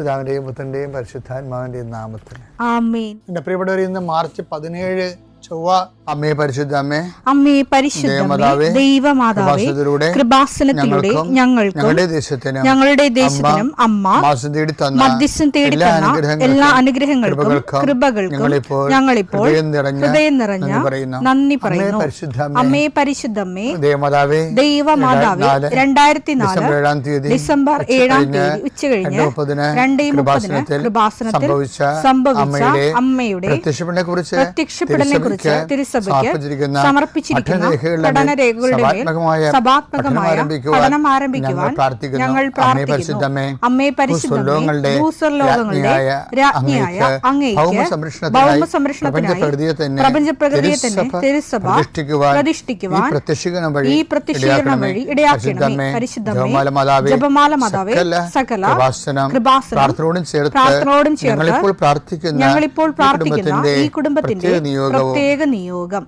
പിതാവിന്റെയും പുത്രന്റെയും പരിശുദ്ധാത്മാവിന്റെയും നാമത്തിൽ ആമേൻ. എന്റെ പ്രിയപ്പെട്ടവർ, ഇന്ന് മാർച്ച് 17 ചൊവ്വ. അമ്മേ പരിശുദ്ധ അമ്മേ, അമ്മേ പരിശുദ്ധമേ, ദൈവമാതാവേ, കൃപാസനത്തിലൂടെ ഞങ്ങൾക്കും ഞങ്ങളുടെ ദേശത്തിനും അമ്മ മധ്യസ്ഥം തേടി തന്ന എല്ലാ അനുഗ്രഹങ്ങൾക്കും കൃപകൾക്കും ഞങ്ങളിപ്പോൾ ഹൃദയം നിറഞ്ഞ നന്ദി പറയുന്നു. അമ്മേ പരിശുദ്ധമേ, ദൈവമാതാവേ, 2004 ഡിസംബർ 7 ഉച്ചകഴിഞ്ഞ് 2:30 കൃപാസനത്തിൽ സംഭവിച്ച അമ്മയുടെ പ്രത്യക്ഷപ്പെടലിനെ കുറിച്ച് തിരുസഭയ്ക്ക് സമർപ്പിച്ചിരിക്കുന്ന പഠനരേഖകളുടെ മേൽ സഭാത്മകമായ പഠനം ആരംഭിക്കുവാൻ ഞങ്ങൾ പ്രാർത്ഥിക്കുന്നു. അമ്മേ പരിശുദ്ധമേ, ഭൂസ്വർലോകങ്ങളുടെ രാജ്ഞിയായ അങ്ങേയ്ക്ക് ഭൗമസംരക്ഷണത്തിനായി പ്രപഞ്ചപ്രകൃതിയെ തന്നെ തിരുസഭ പ്രതിഷ്ഠിക്കുവാൻ ഈ പ്രത്യക്ഷീകരണം വഴി ഇടയാക്കണമേ. പരിശുദ്ധമേ, ജപമാല മാതാവേ, സകല കൃപാസനം പ്രാർത്ഥനയോടും ചേർത്ത് ഞങ്ങളിപ്പോൾ പ്രാർത്ഥിക്കുന്ന ഈ കുടുംബത്തിന്റെ പ്രത്യേക നിയോഗം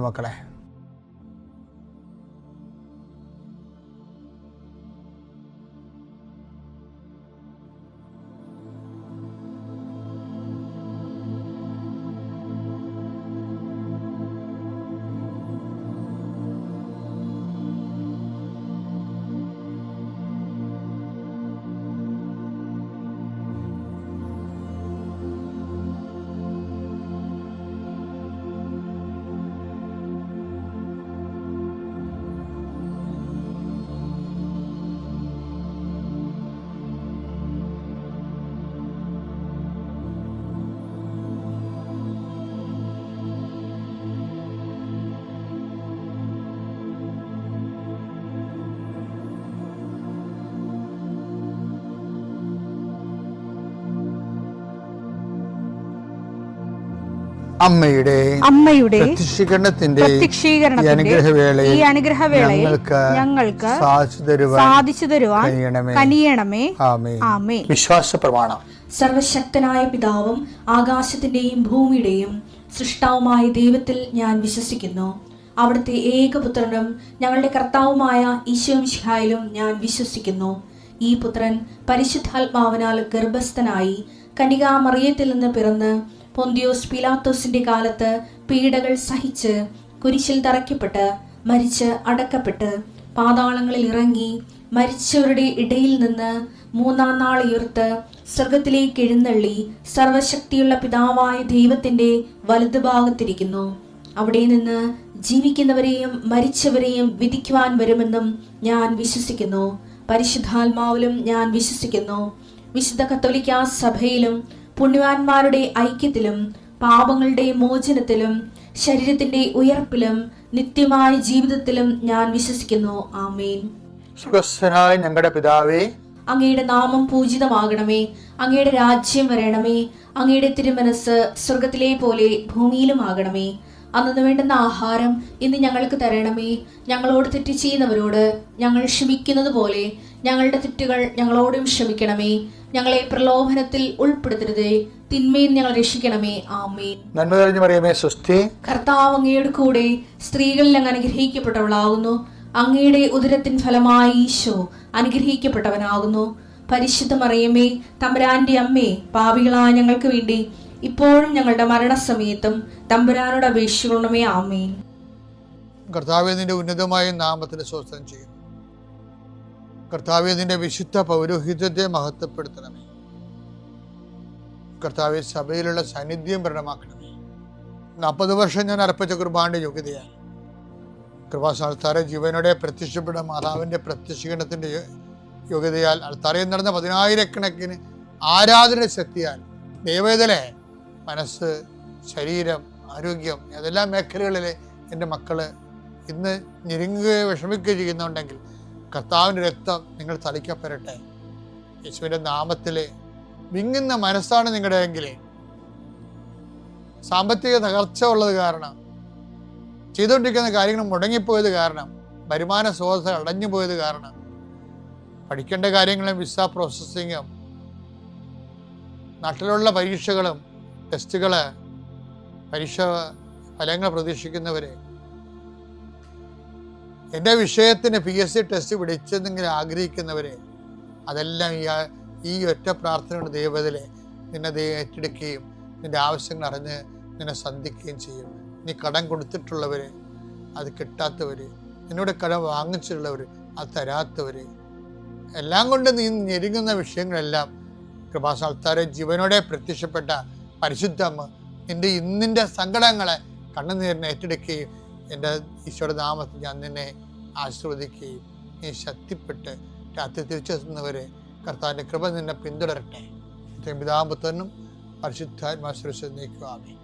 മക്കളെ. അമ്മയുടെ പ്രത്യക്ഷീകരണത്തിന്റെ ഈ അനുഗ്രഹവേളയിൽ ഞങ്ങൾക്ക് സാധിച്ചു തരുവാൻ കനിയണമേ. ആമേൻ. വിശ്വാസ പ്രമാണം. സർവശക്തനായ പിതാവും ആകാശത്തിന്റെയും ഭൂമിയുടെയും സൃഷ്ടാവുമായ ദൈവത്തിൽ ഞാൻ വിശ്വസിക്കുന്നു. അവിടുത്തെ ഏകപുത്രനും ഞങ്ങളുടെ കർത്താവുമായ ഈശോമിശിഹായിലും ഞാൻ വിശ്വസിക്കുന്നു. ഈ പുത്രൻ പരിശുദ്ധാത്മാവിനാൽ ഗർഭസ്ഥനായി കന്യകാമറിയത്തിൽ നിന്ന് പിറന്ന് പൊന്തിയോസ് പീലാത്തോസിന്റെ കാലത്ത് പീഡകൾ സഹിച്ച് കുരിശിൽ തറയ്ക്കപ്പെട്ട് മരിച്ച് അടക്കപ്പെട്ട് പാതാളങ്ങളിൽ ഇറങ്ങി മരിച്ചവരുടെ ഇടയിൽ നിന്ന് 3-ാം നാൾ ഉയർത്ത് സ്വർഗത്തിലേക്ക് എഴുന്നള്ളി സർവശക്തിയുള്ള പിതാവായ ദൈവത്തിന്റെ വലതുഭാഗത്തിരിക്കുന്നു. അവിടെ നിന്ന് ജീവിക്കുന്നവരെയും മരിച്ചവരെയും വിധിക്കുവാൻ വരുമെന്നും ഞാൻ വിശ്വസിക്കുന്നു. പരിശുദ്ധാത്മാവിലും ഞാൻ വിശ്വസിക്കുന്നു. വിശുദ്ധ കത്തോലിക്കാ സഭയിലും പുണ്യവാന്മാരുടെ ഐക്യത്തിലും പാപങ്ങളുടെ മോചനത്തിലും ശരീരത്തിന്റെ ഉയർപ്പിലും നിത്യമായ ജീവിതത്തിലും ഞാൻ വിശ്വസിക്കുന്നു. ആമേൻ. സുഖസ്ഥനായ ഞങ്ങളുടെ പിതാവേ, അങ്ങയുടെ നാമം പൂജിതമാകണമേ. അങ്ങയുടെ രാജ്യം വരണമേ. അങ്ങയുടെ തിരുമനസ് സ്വർഗത്തിലെ പോലെ ഭൂമിയിലും ആകണമേ. അന്നു വേണ്ടുന്ന ആഹാരം ഇന്ന് ഞങ്ങൾക്ക് തരണമേ. ഞങ്ങളോട് തെറ്റ് ചെയ്യുന്നവരോട് ഞങ്ങൾ ക്ഷമിക്കുന്നത് പോലെ ഞങ്ങളുടെ തെറ്റുകൾ ഞങ്ങളോടും ക്ഷമിക്കണമേ. ഞങ്ങളെ പ്രലോഭനത്തിൽ ഉൾപ്പെടുത്തരുതേ, തിന്മയിൽ ഞങ്ങൾ രക്ഷിക്കണമേ. ആമേൻ. നന്മ നിറഞ്ഞ മറിയമേ, സ്വസ്തി. കർത്താവ് അങ്ങയുടെ കൂടെ സ്ത്രീകളിൽ അങ്ങ് അനുഗ്രഹിക്കപ്പെട്ടവളാകുന്നു. അങ്ങയുടെ ഉദരത്തിൻ ഫലമായി ഈശോ അനുഗ്രഹിക്കപ്പെട്ടവനാകുന്നു. പരിശുദ്ധ മറിയമേ, തമ്പുരാന്റെ അമ്മേ, പാപികളായ ഞങ്ങൾക്ക് വേണ്ടി ഇപ്പോഴും ഞങ്ങളുടെ മരണസമയത്തും തമ്പുരാനോട് അപേക്ഷിക്കണമേ. ആമേൻ. കർത്താവേ, നിന്റെ ഉന്നതമായ നാമത്തിന് സ്തോത്രം ചെയ്യുന്നു. കർത്താവേ, നിന്റെ വിശുദ്ധ പൗരോഹിത്യത്തെ മഹത്വപ്പെടുത്തണമേ. കർത്താവെ, സഭയിലുള്ള സാന്നിധ്യം പ്രകടമാക്കണമേ. 40 വർഷം ഞാൻ അർപ്പിച്ച കുർബാനയുടെ യോഗ്യതയാണ്. കൃപാസ്ഥാനത്താറെ ജീവനോടെ പ്രത്യക്ഷപ്പെട്ട മാതാവിന്റെ പ്രത്യക്ഷീകരണത്തിന്റെ യോഗ്യതയാൽ അൾത്താരയിൽ നടന്ന 10,000 ആരാധന ശക്തിയാൽ ദൈവവേദനെ മനസ്സ്, ശരീരം, ആരോഗ്യം ഏതെല്ലാം മേഖലകളിൽ എൻ്റെ മക്കള് ഇന്ന് ഞെരുങ്ങുകയോ വിഷമിക്കുകയോ ചെയ്യുന്നുണ്ടെങ്കിൽ കർത്താവിൻ്റെ രക്തം നിങ്ങൾ തളിക്കപ്പെടട്ടെ. യേശുവിൻ്റെ നാമത്തിൽ വിങ്ങുന്ന മനസ്സാണ് നിങ്ങളുടെ എങ്കിൽ, സാമ്പത്തിക തകർച്ച ഉള്ളത് കാരണം, ചെയ്തുകൊണ്ടിരിക്കുന്ന കാര്യങ്ങൾ മുടങ്ങിപ്പോയത് കാരണം, വരുമാന സ്രോതസ് അടഞ്ഞു പോയത് കാരണം, പഠിക്കേണ്ട കാര്യങ്ങളും വിസ പ്രോസസ്സിങ്ങും നാട്ടിലുള്ള പരീക്ഷകളും ടെസ്റ്റുകള് പരീക്ഷ ഫലങ്ങൾ പ്രതീക്ഷിക്കുന്നവരെ, എൻ്റെ വിഷയത്തിന് PSC ടെസ്റ്റ് പിടിച്ചെന്നെങ്കിലും ആഗ്രഹിക്കുന്നവരെ, അതെല്ലാം ഈ ഒറ്റ പ്രാർത്ഥനയുടെ ദൈവത്തിലെ നിന്നെ ദൈവം ഏറ്റെടുക്കുകയും നിന്റെ ആവശ്യങ്ങൾ അറിഞ്ഞ് നിന്നെ സന്ധിക്കുകയും ചെയ്യും. നീ കടം കൊടുത്തിട്ടുള്ളവർ, അത് കിട്ടാത്തവർ, നിന്നോട് കടം വാങ്ങിച്ചിട്ടുള്ളവർ, അത് തരാത്തവർ, എല്ലാം കൊണ്ട് നീ ഞെരുങ്ങുന്ന വിഷയങ്ങളെല്ലാം കൃപാസ്ഥാനത്താരെ ജീവനോടെ പ്രത്യക്ഷപ്പെട്ട പരിശുദ്ധമ്മ നിന്റെ ഇന്നിൻ്റെ സങ്കടങ്ങളെ കണ്ണുനീരിനെ ഏറ്റെടുക്കുകയും എൻ്റെ ഈശോയുടെ നാമത്തിൽ ഞാൻ നിന്നെ ആശീർവദിക്കുകയും നീ ശക്തിപ്പെട്ട് രാത്രി തിരിച്ചെത്തുന്നവരെ കർത്താവിൻ്റെ കൃപ നിന്നെ പിന്തുടരട്ടെ. പിതാമ്പുത്രനും പരിശുദ്ധാത്മാശ്രയിച്ച് നീക്കുവാമേ.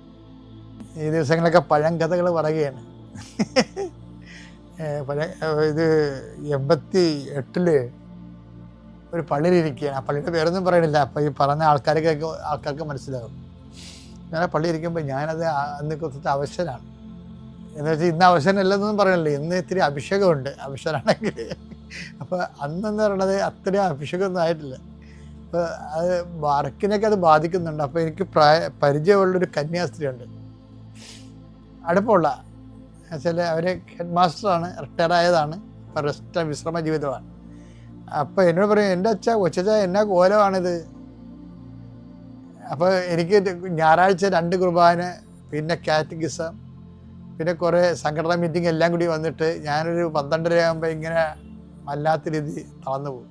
ഈ ദിവസങ്ങളൊക്കെ പഴങ്കഥകൾ പറയുകയാണ്. ഇത് 88 ഒരു പള്ളിയിലിരിക്കുകയാണ്. ആ പള്ളിയുടെ പേരൊന്നും പറയണില്ല. അപ്പോൾ ഈ പറഞ്ഞ ആൾക്കാർക്ക് മനസ്സിലാകും. ഞാൻ ആ പള്ളി ഇരിക്കുമ്പോൾ ഞാനത് അന്ന് കുറച്ച് അവശനാണ്. എന്ന് വെച്ചാൽ ഇന്ന് അവശനല്ലെന്നൊന്നും പറയണില്ല, ഇന്ന് ഇത്തിരി അഭിഷേകമുണ്ട് അവശനാണെങ്കിൽ. അപ്പോൾ അന്നെന്ന് പറയണത് അത്രയും അഭിഷേകമൊന്നും ആയിട്ടില്ല. അപ്പോൾ അത് വർക്കിനൊക്കെ അത് ബാധിക്കുന്നുണ്ട്. അപ്പോൾ എനിക്ക് പരിചയമുള്ളൊരു കന്യാസ്ത്രീ ഉണ്ട്, അടുപ്പമുള്ള. എന്നുവെച്ചാൽ അവർ ഹെഡ് മാസ്റ്ററാണ്, റിട്ടയർ ആയതാണ്, ഇപ്പോൾ വിശ്രമ ജീവിതമാണ്. അപ്പോൾ എന്നോട് പറയും, എൻ്റെ കൊച്ചച്ച എന്നാ കോലമാണിത്. അപ്പോൾ എനിക്ക് ഞായറാഴ്ച 2 കുർബാന, പിന്നെ കാറ്റഗിസം, പിന്നെ കുറേ സംഘടനാ മീറ്റിംഗ് എല്ലാം കൂടി വന്നിട്ട് ഞാനൊരു 12:30 ആകുമ്പോൾ ഇങ്ങനെ വല്ലാത്ത രീതി തളർന്നു പോകും.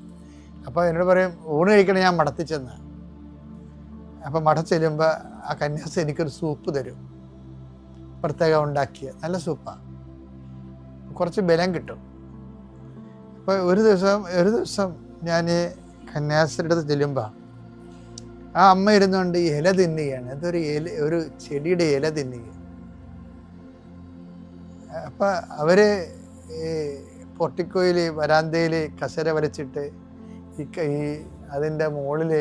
അപ്പോൾ എന്നോട് പറയും, ഊണ് കഴിക്കണം ഞാൻ മഠത്തിൽ ചെന്ന്. അപ്പോൾ മഠം ചെല്ലുമ്പോൾ ആ കന്യാസ് എനിക്കൊരു സൂപ്പ് തരും, പ്രത്യേകം ഉണ്ടാക്കിയ നല്ല സൂപ്പാണ്, കുറച്ച് ബലം കിട്ടും. അപ്പോൾ ഒരു ദിവസം ഞാൻ കന്യാസ്ത്രീയുടെ അടുത്ത് ചെല്ലുമ്പോൾ ആ അമ്മ ഇരുന്നുകൊണ്ട് ഇല തിന്നുകയാണ്. അതൊരു ഒരു ചെടിയുടെ ഇല തിന്നുക. അപ്പം അവർ പൊട്ടിക്കോയിൽ വരാന്തയിൽ കസര വരച്ചിട്ട് ഈ അതിൻ്റെ മുകളിൽ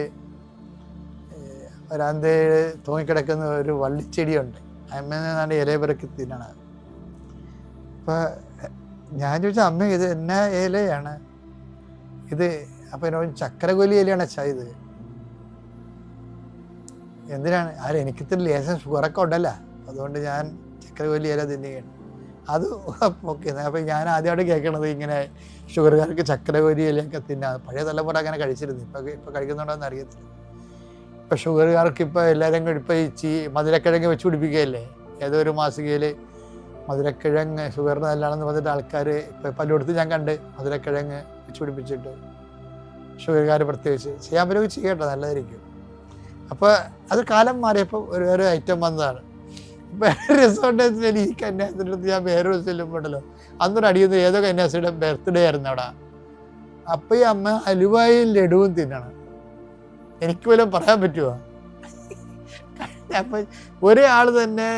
വരാന്തയിൽ തൂങ്ങിക്കിടക്കുന്ന ഒരു വള്ളിച്ചെടിയുണ്ട്. അമ്മേന്നാണ് ഇല പിറക്കി തിന്നണത്. അപ്പം ഞാൻ ചോദിച്ചാൽ, അമ്മ ഇത് എന്നാ ഇലയാണ് ഇത്? അപ്പം എന്നോട് ചക്കരകൊല്ലി ഇലയാണ് അച്ഛാ ഇത്. എന്തിനാണ്? എനിക്കിത്തിരി ലേശം ഷുഗറൊക്കെ ഉണ്ടല്ലോ, അതുകൊണ്ട് ഞാൻ ചക്കരകൊല്ലി ഇല തിന്നുകയാണ്. അത് ഓക്കെ. അപ്പം ഞാൻ ആദ്യമായിട്ട് കേൾക്കണത് ഇങ്ങനെ ഷുഗറുകാർക്ക് ചക്കരകൊല്ലി ഇലയൊക്കെ തിന്നാം. പഴയ തലമുറ അങ്ങനെ കഴിച്ചിരുന്നു, ഇപ്പം കഴിക്കുന്നുണ്ടോയെന്ന് അറിയത്തില്ല. ഇപ്പം ഷുഗറുകാർക്ക് ഇപ്പോൾ എല്ലാവരും ഇപ്പോൾ ഈ മധുരക്കിഴങ്ങ് വെച്ച് പിടിപ്പിക്കുകയല്ലേ. ഏതോ ഒരു മാസികയിൽ മധുരക്കിഴങ്ങ് ഷുഗറിന് നല്ലതാണെന്ന് പറഞ്ഞിട്ട് ആൾക്കാർ ഇപ്പോൾ പലയിടത്തും ഞാൻ കണ്ട് മധുരക്കിഴങ്ങ് വെച്ച് പിടിപ്പിച്ചിട്ട് ഷുഗർകാർ പ്രത്യേകിച്ച് ചെയ്യാൻ പറ്റുമെങ്കിൽ ചെയ്യട്ടെ, നല്ലതായിരിക്കും. അപ്പോൾ അത് കാലം മാറിയപ്പോൾ ഒരു ഐറ്റം വന്നതാണ്. വേറെ രസമുണ്ടെന്ന് ഈ കന്യാസ്ത്രീയുടെ അടുത്ത് ഞാൻ വേറൊരു ചെല്ലുമ്പോണ്ടല്ലോ, അന്നൊരു അടിയുന്ന ഏതോ കന്യാസ്ത്രീയുടെ ബർത്ത്ഡേ ആയിരുന്നു അവിടെ. അപ്പോൾ ഈ അമ്മ ഹലുവായും ലഡുവും തിന്നണം. എനിക്ക് വല്ലതും പറയാൻ പറ്റുമോ? അപ്പം ഒരാൾ തന്നെ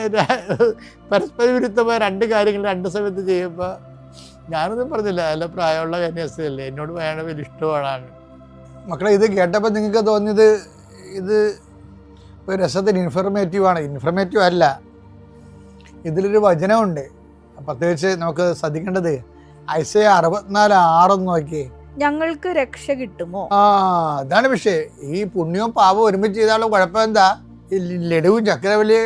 പരസ്പര വിരുദ്ധമായ 2 കാര്യങ്ങൾ 2 സമയത്ത് ചെയ്യുമ്പോൾ ഞാനൊന്നും പറഞ്ഞില്ല. നല്ല പ്രായമുള്ള കന്യാസ്ത്രീയല്ലേ, എന്നോട് വേണ്ട വലിയ ഇഷ്ടമാണ്. മക്കളെ, ഇത് കേട്ടപ്പോൾ നിങ്ങൾക്ക് തോന്നിയത് ഇത് ഒരു രസത്തിന് ഇൻഫർമേറ്റീവാണ്. ഇൻഫർമേറ്റീവ് അല്ല, ഇതിലൊരു വചനമുണ്ട്. പ്രത്യേകിച്ച് നമുക്ക് ശ്രദ്ധിക്കേണ്ടത് ഐസയ 64:6 നോക്കിയേ. ഞങ്ങൾക്ക് രക്ഷ കിട്ടുമോ? അതാണ് വിഷയം. ഈ പുണ്യവും പാപവും ഒരുമിച്ച് ചെയ്താലുള്ള കുഴപ്പം എന്താ? ഈ ലഡുവും ചക്കരവല്ലി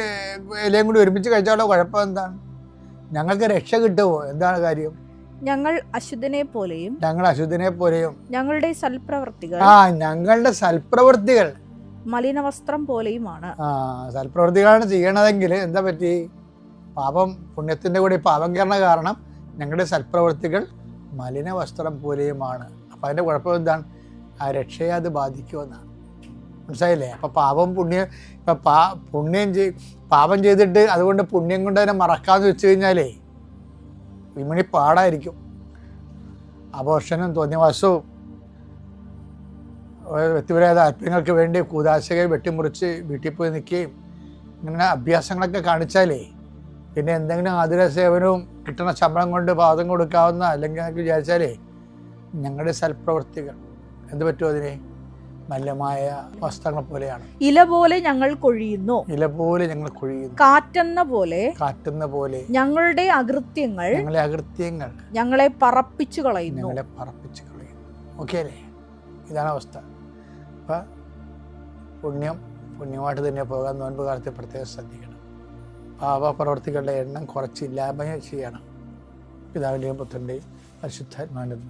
ഇലയും കൂടി ഒരുമിച്ച് കഴിച്ചാലുള്ള കുഴപ്പം എന്താണ്? ഞങ്ങൾക്ക് രക്ഷ കിട്ടുമോ? എന്താണ് കാര്യം? ഞങ്ങൾ അശുദ്ധനെ പോലെയും ഞങ്ങളുടെ സൽപ്രവൃത്തികൾ മലിനവസ്ത്രം പോലെയുമാണ്. സൽപ്രവൃത്തികളാണ് ചെയ്യണതെങ്കിൽ എന്താ പറ്റി? പാപം പുണ്യത്തിൻ്റെ കൂടെ പാപം കയറണ കാരണം ഞങ്ങളുടെ സൽപ്രവൃത്തികൾ മലിന വസ്ത്രം പോലെയുമാണ്. അപ്പം അതിൻ്റെ കുഴപ്പം എന്താണ്? ആ രക്ഷയെ അത് ബാധിക്കുമെന്നാണ്. മനസ്സിലായില്ലേ? അപ്പം പാപം ചെയ്തിട്ട് അതുകൊണ്ട് പുണ്യം കൊണ്ട് അതിനെ മറക്കാമെന്ന് വെച്ച് കഴിഞ്ഞാലേ വിമണി പാടായിരിക്കും. അബോർഷനും തോന്നിയവാസവും വ്യക്തിപരമായ താല്പര്യങ്ങൾക്ക് വേണ്ടി കൂതാശകൾ വെട്ടിമുറിച്ച് വീട്ടിൽ പോയി നിൽക്കുകയും ഇങ്ങനെ അഭ്യാസങ്ങളൊക്കെ കാണിച്ചാലേ പിന്നെ എന്തെങ്കിലും ആതുര സേവനവും കിട്ടുന്ന ശമ്പളം കൊണ്ട് പാദം കൊടുക്കാവുന്ന അല്ലെങ്കിൽ എന്നൊക്കെ വിചാരിച്ചാലേ ഞങ്ങളുടെ സൽപ്രവൃത്തികൾ എന്ത് പറ്റുമോ? അതിനെ മല്ലമായ വസ്ത്രങ്ങൾ പോലെയാണ്. ഇല പോലെ ഞങ്ങൾ കൊഴിയുന്നു, കാറ്റെന്ന പോലെ ഞങ്ങളുടെ അകൃത്യങ്ങൾ ഞങ്ങളെ പറപ്പിച്ചു കളയുന്നു. ഓക്കെ അല്ലേ? ഇതാണ് അവസ്ഥ. അപ്പം പുണ്യമായിട്ട് തന്നെ പോകാൻ നോൻപ് കാലത്ത് പ്രത്യേകം ശ്രദ്ധിക്കണം. പാപപ്രവർത്തികളുടെ എണ്ണം കുറച്ചില്ലായ്മ ചെയ്യണം. പിതാവിൻ്റെയും പുത്രൻ്റെയും പരിശുദ്ധാത്മാവിൻ്റെയും